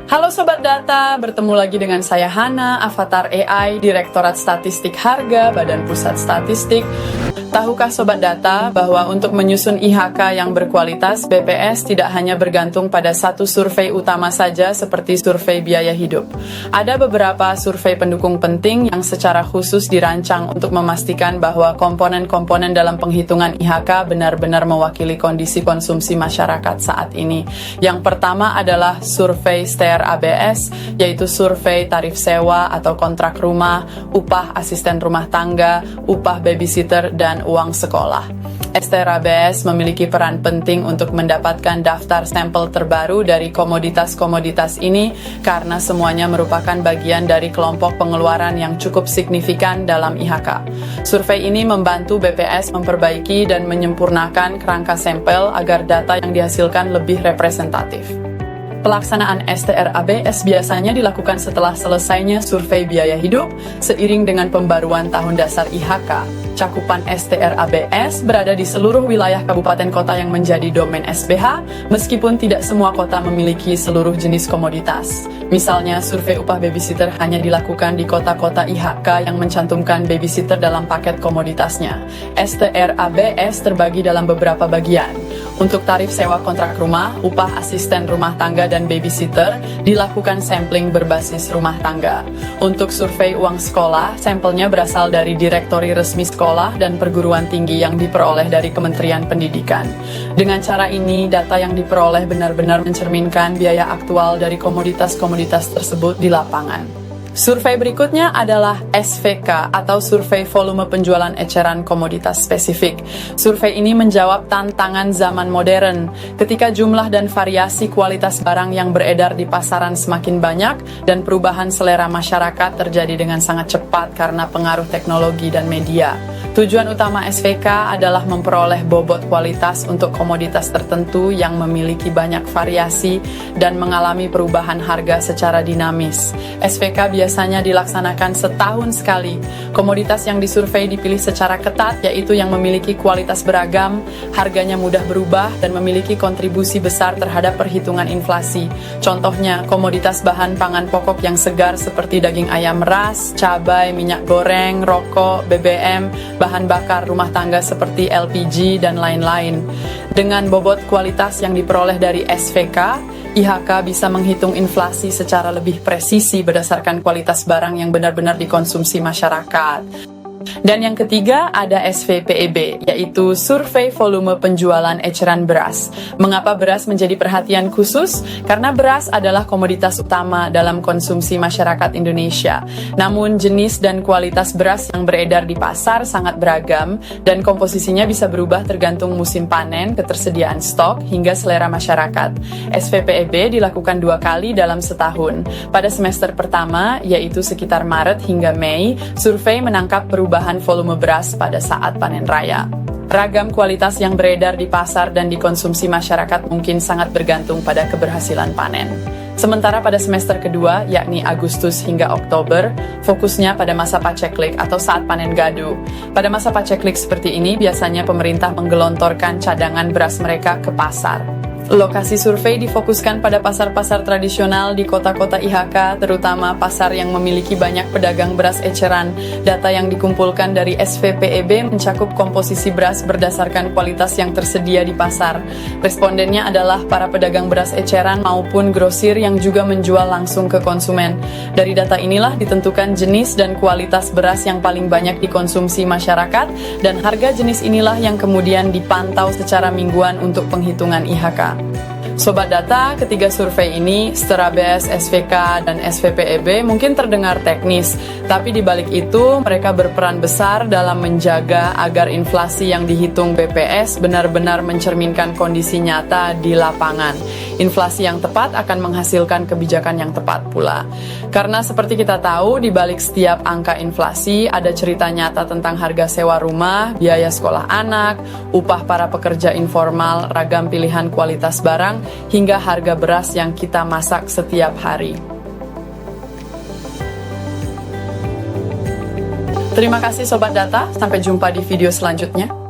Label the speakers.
Speaker 1: Halo Sobat Data, bertemu lagi dengan saya Hana, Avatar AI, Direktorat Statistik Harga, Badan Pusat Statistik. Tahukah Sobat Data bahwa untuk menyusun IHK yang berkualitas, BPS tidak hanya bergantung pada satu survei utama saja seperti survei biaya hidup. Ada beberapa survei pendukung penting yang secara khusus dirancang untuk memastikan bahwa komponen-komponen dalam penghitungan IHK benar-benar mewakili kondisi konsumsi masyarakat saat ini. Yang pertama adalah survei ABS, yaitu survei tarif sewa atau kontrak rumah, upah asisten rumah tangga, upah babysitter, dan uang sekolah. ABS memiliki peran penting untuk mendapatkan daftar sampel terbaru dari komoditas-komoditas ini karena semuanya merupakan bagian dari kelompok pengeluaran yang cukup signifikan dalam IHK. Survei ini membantu BPS memperbaiki dan menyempurnakan kerangka sampel agar data yang dihasilkan lebih representatif. Pelaksanaan ABS biasanya dilakukan setelah selesainya survei biaya hidup seiring dengan pembaruan tahun dasar IHK. Cakupan ABS berada di seluruh wilayah kabupaten kota yang menjadi domain SBH, meskipun tidak semua kota memiliki seluruh jenis komoditas. Misalnya, survei upah babysitter hanya dilakukan di kota-kota IHK yang mencantumkan babysitter dalam paket komoditasnya. ABS terbagi dalam beberapa bagian. Untuk tarif sewa kontrak rumah, upah asisten rumah tangga dan babysitter, dilakukan sampling berbasis rumah tangga. Untuk survei uang sekolah, sampelnya berasal dari direktori resmi sekolah dan perguruan tinggi yang diperoleh dari Kementerian Pendidikan. Dengan cara ini, data yang diperoleh benar-benar mencerminkan biaya aktual dari komoditas-komoditas tersebut di lapangan. Survei berikutnya adalah SVK atau Survei Volume Penjualan Eceran Komoditas Spesifik. Survei ini menjawab tantangan zaman modern ketika jumlah dan variasi kualitas barang yang beredar di pasaran semakin banyak dan perubahan selera masyarakat terjadi dengan sangat cepat karena pengaruh teknologi dan media. Tujuan utama SVK adalah memperoleh bobot kualitas untuk komoditas tertentu yang memiliki banyak variasi dan mengalami perubahan harga secara dinamis. SVK biasanya dilaksanakan setahun sekali. Komoditas yang disurvei dipilih secara ketat, yaitu yang memiliki kualitas beragam, harganya mudah berubah, dan memiliki kontribusi besar terhadap perhitungan inflasi. Contohnya, komoditas bahan pangan pokok yang segar seperti daging ayam ras, cabai, minyak goreng, rokok, BBM, bahan bakar rumah tangga seperti LPG, dan lain-lain. Dengan bobot kualitas yang diperoleh dari SVK, IHK bisa menghitung inflasi secara lebih presisi berdasarkan kualitas barang yang benar-benar dikonsumsi masyarakat. Dan yang ketiga ada SVPEB, yaitu Survei Volume Penjualan Eceran Beras. Mengapa beras menjadi perhatian khusus? Karena beras adalah komoditas utama dalam konsumsi masyarakat Indonesia. Namun jenis dan kualitas beras yang beredar di pasar sangat beragam dan komposisinya bisa berubah tergantung musim panen, ketersediaan stok, hingga selera masyarakat. SVPEB dilakukan 2 kali dalam setahun. Pada semester pertama, yaitu sekitar Maret hingga Mei, survei menangkap perubahan volume beras pada saat panen raya. Ragam kualitas yang beredar di pasar dan dikonsumsi masyarakat mungkin sangat bergantung pada keberhasilan panen. Sementara pada semester kedua, yakni Agustus hingga Oktober, fokusnya pada masa paceklik atau saat panen gadu. Pada masa paceklik seperti ini, biasanya pemerintah menggelontorkan cadangan beras mereka ke pasar. Lokasi survei difokuskan pada pasar-pasar tradisional di kota-kota IHK, terutama pasar yang memiliki banyak pedagang beras eceran. Data yang dikumpulkan dari SVPEB mencakup komposisi beras berdasarkan kualitas yang tersedia di pasar. Respondennya adalah para pedagang beras eceran maupun grosir yang juga menjual langsung ke konsumen. Dari data inilah ditentukan jenis dan kualitas beras yang paling banyak dikonsumsi masyarakat, dan harga jenis inilah yang kemudian dipantau secara mingguan untuk penghitungan IHK. Sobat Data, ketiga survei ini, ABS, SVK, dan SVPEB mungkin terdengar teknis, tapi di balik itu mereka berperan besar dalam menjaga agar inflasi yang dihitung BPS benar-benar mencerminkan kondisi nyata di lapangan. Inflasi yang tepat akan menghasilkan kebijakan yang tepat pula. Karena seperti kita tahu, di balik setiap angka inflasi ada cerita nyata tentang harga sewa rumah, biaya sekolah anak, upah para pekerja informal, ragam pilihan kualitas barang, hingga harga beras yang kita masak setiap hari. Terima kasih Sobat Data, sampai jumpa di video selanjutnya.